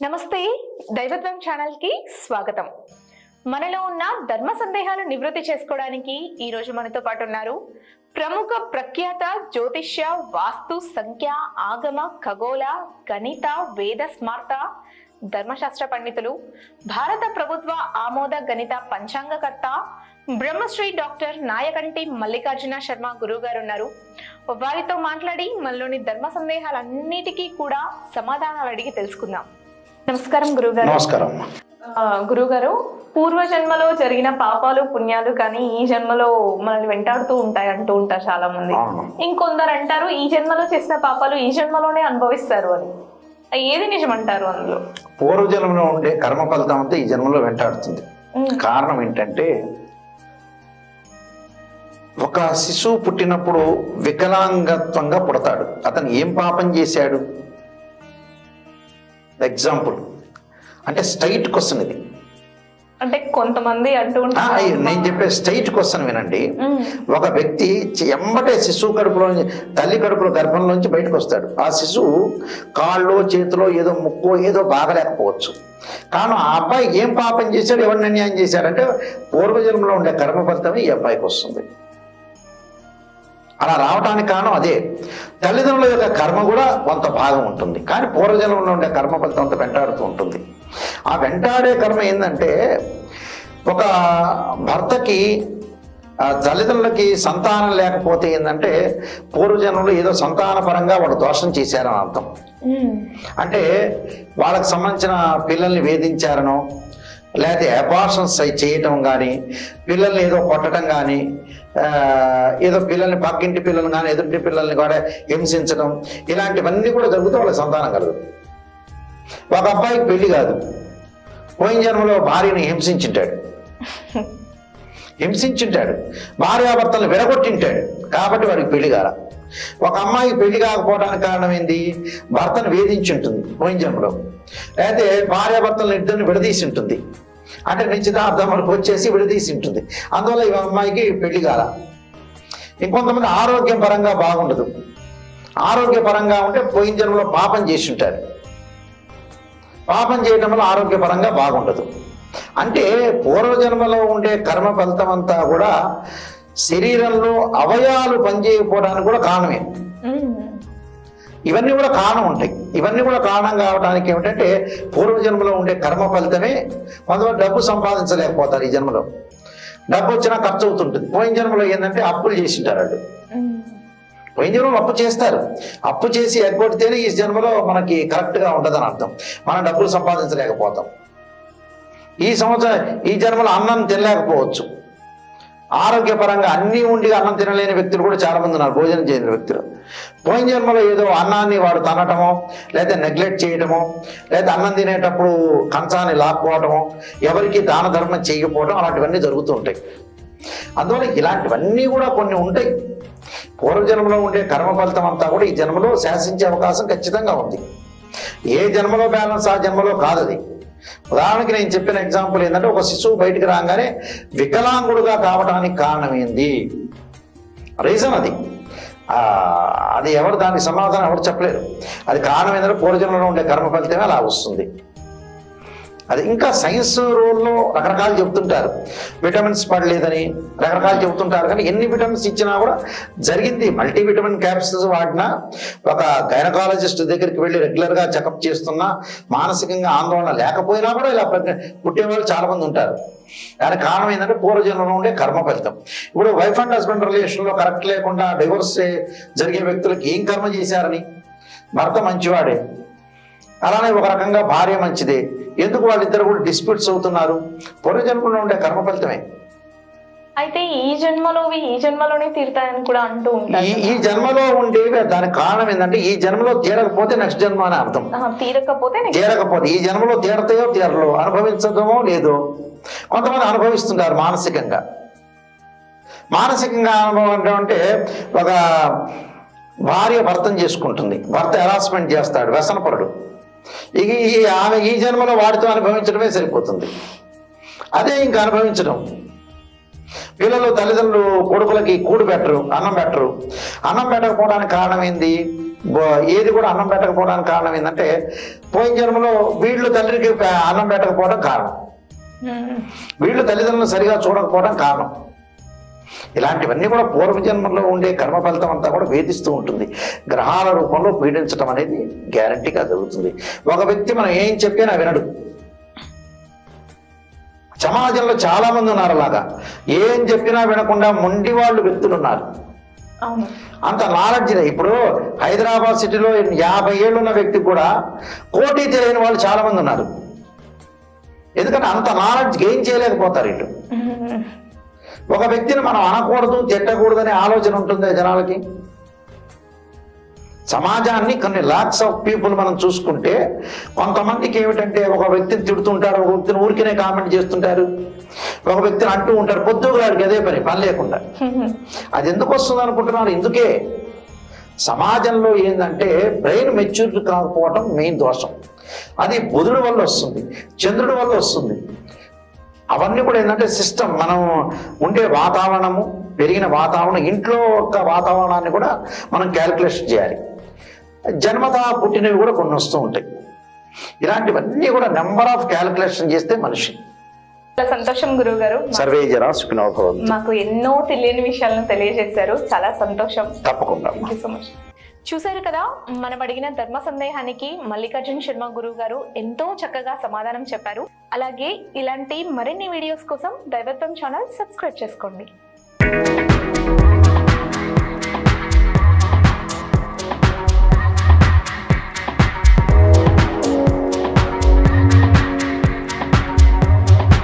నమస్తే దైవత్వం ఛానల్ కి స్వాగతం. మనలో ఉన్న ధర్మ సందేహాలు నివృత్తి చేసుకోవడానికి ఈ రోజు మనతో పాటు ఉన్నారు ప్రముఖ ప్రఖ్యాత జ్యోతిష్య, వాస్తు, సంఖ్య, ఆగమ, ఖగోళ, గణిత, వేద స్మార్త, ధర్మశాస్త్ర పండితులు, భారత ప్రభుత్వ ఆమోద గణిత పంచాంగకర్త, బ్రహ్మశ్రీ డాక్టర్ నాయకంటి మల్లికార్జున శర్మ గురువు గారు ఉన్నారు. వారితో మాట్లాడి మనలోని ధర్మ సందేహాలన్నిటికీ కూడా సమాధానాలు అడిగి తెలుసుకుందాం. నమస్కారం గురుగారు. నమస్కారం. గురుగారు, పూర్వ జన్మలో జరిగిన పాపాలు పుణ్యాలు కానీ ఈ జన్మలో మనల్ని వెంటాడుతూ ఉంటాయి అంటూ ఉంటారు చాలా మంది. ఇంకొందరు అంటారు ఈ జన్మలో చేసిన పాపాలు ఈ జన్మలోనే అనుభవిస్తారు అని. ఏది నిజం అంటారు అందులో? పూర్వ జన్మలో ఉండే కర్మ ఫలితం అంతా ఈ జన్మలో వెంటాడుతుంది. కారణం ఏంటంటే, ఒక శిశువు పుట్టినప్పుడు వికలాంగత్వంగా పుడతాడు. అతను ఏం పాపం చేశాడు? ఎగ్జాంపుల్ అంటే స్ట్రైట్ క్వశ్చన్ ఇది. అంటే కొంతమంది అంటూ ఉంటారు, నేను చెప్పే స్ట్రైట్ క్వశ్చన్ వినండి. ఒక వ్యక్తి ఎంబటే శిశువు కడుపులో, తల్లి కడుపులో, గర్భంలోంచి బయటకు వస్తాడు. ఆ శిశువు కాళ్ళు, చేతిలో ఏదో ముక్కో ఏదో బాగలేకపోవచ్చు. కానీ ఆ అబ్బాయి ఏం పాపం చేశాడు, ఎవరిని అన్యాయం చేశాడంటే పూర్వజన్మలో ఉండే కర్మ ఫలితమే ఈ అబ్బాయికి వస్తుంది. అలా రావడానికి కారణం అదే. తల్లిదండ్రుల యొక్క కర్మ కూడా కొంత భాగం ఉంటుంది, కానీ పూర్వజన్మలో ఉండే కర్మ ఫలితం అంతా వెంటాడుతూ ఉంటుంది. ఆ వెంటాడే కర్మ ఏంటంటే, ఒక భర్తకి తల్లిదండ్రులకి సంతానం లేకపోతే ఏంటంటే పూర్వజన్మలో ఏదో సంతాన పరంగా వాడు దోషం చేశారని అర్థం. అంటే వాళ్ళకి సంబంధించిన పిల్లల్ని వేధించారనో, లేకపోతే అబార్షన్స్ చేయటం కానీ, పిల్లల్ని ఏదో కొట్టడం కానీ, ఏదో పిల్లల్ని పక్కింటి పిల్లల్ని కానీ ఎదుటి పిల్లల్ని కూడా హింసించడం, ఇలాంటివన్నీ కూడా జరుగుతూ వాళ్ళకి సంతానం కలదు. ఒక అబ్బాయికి పెళ్లి కాదు, పోయిన జన్మలో భార్యని హింసించుంటాడు, భార్యాభర్తలను విడగొట్టింటాడు, కాబట్టి వాడికి పెళ్లి కాల. ఒక అమ్మాయికి పెళ్లి కాకపోవడానికి కారణం ఏంది? భర్తను వేధించి ఉంటుంది పోయిన జన్మలో, లేకపోతే భార్యాభర్తలను ఇద్దరిని విడదీసి ఉంటుంది, అంటే నిశ్చితార్థం వరకు వచ్చేసి విడదీసి ఉంటుంది. అందువల్ల ఈ అమ్మాయికి పెళ్లి కాల. ఇంకొంతమంది ఆరోగ్యం పరంగా బాగుండదు. ఆరోగ్యపరంగా ఉంటే పోయిన జన్మలో పాపం చేసి ఉంటారు, పాపం చేయడం వల్ల ఆరోగ్యపరంగా బాగుండదు. అంటే పూర్వజన్మలో ఉండే కర్మ ఫలితం అంతా కూడా శరీరంలో అవయవాలు పనిచేయకపోవడానికి కూడా కారణమే. ఇవన్నీ కూడా కారణం ఉంటాయి. ఇవన్నీ కూడా కారణం కావడానికి ఏమిటంటే పూర్వజన్మలో ఉండే కర్మ ఫలితమే. కొంతమంది డబ్బు సంపాదించలేకపోతారు ఈ జన్మలో, డబ్బు వచ్చినా ఖర్చు అవుతుంటుంది. పోయిన జన్మలో ఏంటంటే అప్పులు చేసింటారు వాళ్ళు. పోయిన జన్మలో అప్పు చేస్తారు, అప్పు చేసి ఎగ్గొడితేనే ఈ జన్మలో మనకి కరెక్ట్గా ఉండదని అర్థం. మనం డబ్బులు సంపాదించలేకపోతాం. ఈ సంవత్సరం ఈ జన్మలో అన్నం తినలేకపోవచ్చు. ఆరోగ్యపరంగా అన్నీ ఉండి అన్నం తినలేని వ్యక్తులు కూడా చాలా మంది ఉన్నారు, భోజనం చేయని వ్యక్తులు. పోయిన జన్మలో ఏదో అన్నాన్ని వాడు తనటమో, లేదా నెగ్లెక్ట్ చేయడమో, లేదా అన్నం తినేటప్పుడు కంచాన్ని లాక్కోవటమో, ఎవరికి దాన ధర్మం చేయకపోవడం, అలాంటివన్నీ జరుగుతూ ఉంటాయి. అందువల్ల ఇలాంటివన్నీ కూడా కొన్ని ఉంటాయి. పూర్వజన్మలో ఉండే కర్మ ఫలితం అంతా కూడా ఈ జన్మలో శాసించే అవకాశం ఖచ్చితంగా ఉంది. ఏ జన్మలో బ్యాలెన్స్ ఆ జన్మలో కాదు అది. ఉదాహరణకి నేను చెప్పిన ఎగ్జాంపుల్ ఏంటంటే, ఒక శిశువు బయటికి రాగానే వికలాంగుడుగా కావడానికి కారణం ఏంది? రీజన్ అది. అది ఎవరు దానికి సమాధానం ఎవరు చెప్పలేరు. అది కారణం ఏంటంటే పూర్వజన్మలో ఉండే కర్మ ఫలితమే అలా వస్తుంది. అది ఇంకా సైన్స్ రూల్లో రకరకాలు చెబుతుంటారు, విటమిన్స్ పడలేదని రకరకాలు చెబుతుంటారు. కానీ ఎన్ని విటమిన్స్ ఇచ్చినా కూడా జరిగింది. మల్టీవిటమిన్ క్యాప్సూల్స్ వాడినా, ఒక గైనకాలజిస్ట్ దగ్గరికి వెళ్ళి రెగ్యులర్గా చెకప్ చేస్తున్నా, మానసికంగా ఆందోళన లేకపోయినా కూడా ఇలా పుట్టేవాళ్ళు చాలా మంది ఉంటారు. దానికి కారణం ఏంటంటే పూర్వజన్మలో ఉండే కర్మ ఫలితం. ఇప్పుడు వైఫ్ అండ్ హస్బెండ్ రిలేషన్లో కరెక్ట్ లేకుండా డివోర్స్ జరిగే వ్యక్తులకు ఏం కర్మ చేశారని? భర్త మంచివాడే, అలానే ఒక రకంగా భార్య మంచిదే, ఎందుకు వాళ్ళిద్దరు కూడా డిస్ప్యూట్స్ అవుతున్నారు? పూర్వజన్మలో ఉండే కర్మ ఫలితమే. అయితే ఈ జన్మలోవి ఈ జన్మలోనే తీరుతాయని కూడా అంటూ ఉంటారు. ఈ జన్మలో ఉండేవి దానికి కారణం ఏంటంటే, ఈ జన్మలో తీరకపోతే నెక్స్ట్ జన్మ అని అర్థం. తీరకపోతే ఈ జన్మలో తీరతాయో తీరలో, అనుభవించడమో లేదో. కొంతమంది అనుభవిస్తుంటారు మానసికంగా. మానసికంగా అనుభవం అంటే, ఒక భార్య భర్తను చేసుకుంటుంది, భర్త హెరాస్మెంట్ చేస్తాడు, వ్యసనపరుడు. ఆమె ఈ జన్మలో వాడితో అనుభవించడమే సరిపోతుంది. అదే ఇంకా అనుభవించడం. పిల్లలు తల్లిదండ్రులు కొడుకులకి కూడు పెట్టరు, అన్నం పెట్టరు. అన్నం పెట్టకపోవడానికి కారణం ఏంది? ఏది కూడా అన్నం పెట్టకపోవడానికి కారణం ఏంటంటే పోయిన జన్మలో వీళ్ళు తండ్రికి అన్నం పెట్టకపోవడం కారణం, వీళ్ళు తల్లిదండ్రులను సరిగా చూడకపోవడం కారణం. ఇలాంటివన్నీ కూడా పూర్వజన్మలో ఉండే కర్మ ఫలితం అంతా కూడా వేధిస్తూ ఉంటుంది. గ్రహాల రూపంలో పీడించడం అనేది గ్యారంటీగా జరుగుతుంది. ఒక వ్యక్తి మనం ఏం చెప్పినా వినడు. సమాజంలో చాలా మంది ఉన్నారు అలాగా, ఏం చెప్పినా వినకుండా మొండి వాళ్ళు వ్యక్తులు ఉన్నారు. అంత నాలెడ్జ్. ఇప్పుడు హైదరాబాద్ సిటీలో 50 ఏళ్ళు ఉన్న వ్యక్తి కూడా కోటి తెలియని వాళ్ళు చాలా మంది ఉన్నారు. ఎందుకంటే అంత నాలెడ్జ్ గెయిన్ చేయలేకపోతారు వీళ్ళు. ఒక వ్యక్తిని మనం అనకూడదు, తిట్టకూడదు అనే ఆలోచన ఉంటుంది జనాలకి. సమాజాన్ని కొన్ని లాక్స్ ఆఫ్ పీపుల్ మనం చూసుకుంటే కొంతమందికి ఏమిటంటే ఒక వ్యక్తిని తిడుతుంటారు, ఒక వ్యక్తిని ఊరికినే కామెంట్ చేస్తుంటారు, ఒక వ్యక్తిని అంటూ ఉంటారు. పొద్దుగులాడికి అదే పని లేకుండా. అది ఎందుకు వస్తుంది అనుకుంటున్నారు? ఇందుకే సమాజంలో ఏంటంటే బ్రెయిన్ మెచ్యూరిటీ కాకపోవడం మెయిన్ దోషం. అది బుధుడి వల్ల వస్తుంది, చంద్రుడి వల్ల వస్తుంది. అవన్నీ కూడా ఏంటంటే సిస్టమ్, మనం ఉండే వాతావరణము, పెరిగిన వాతావరణం, ఇంట్లో యొక్క వాతావరణాన్ని కూడా మనం క్యాలిక్యులేషన్ చేయాలి. జన్మతా పుట్టినవి కూడా కొన్ని వస్తూ ఉంటాయి. ఇలాంటివన్నీ కూడా నెంబర్ ఆఫ్ క్యాలిక్యులేషన్ చేస్తే మనిషి. చాలా సంతోషం గురువు గారు, సర్వే జనా సుఖినో భవంతు. మాకు ఎన్నో తెలియని విషయాలను తెలియజేశారు. చాలా సంతోషం. తప్పకుండా. Thank you so much. చూశారు కదా, మనం అడిగిన ధర్మ సందేహానికి మల్లికార్జున శర్మ గురువు గారు ఎంతో చక్కగా సమాధానం చెప్పారు. అలాగే ఇలాంటి మరిన్ని వీడియోస్ కోసం దైవత్వం ఛానల్ సబ్స్క్రైబ్ చేసుకోండి.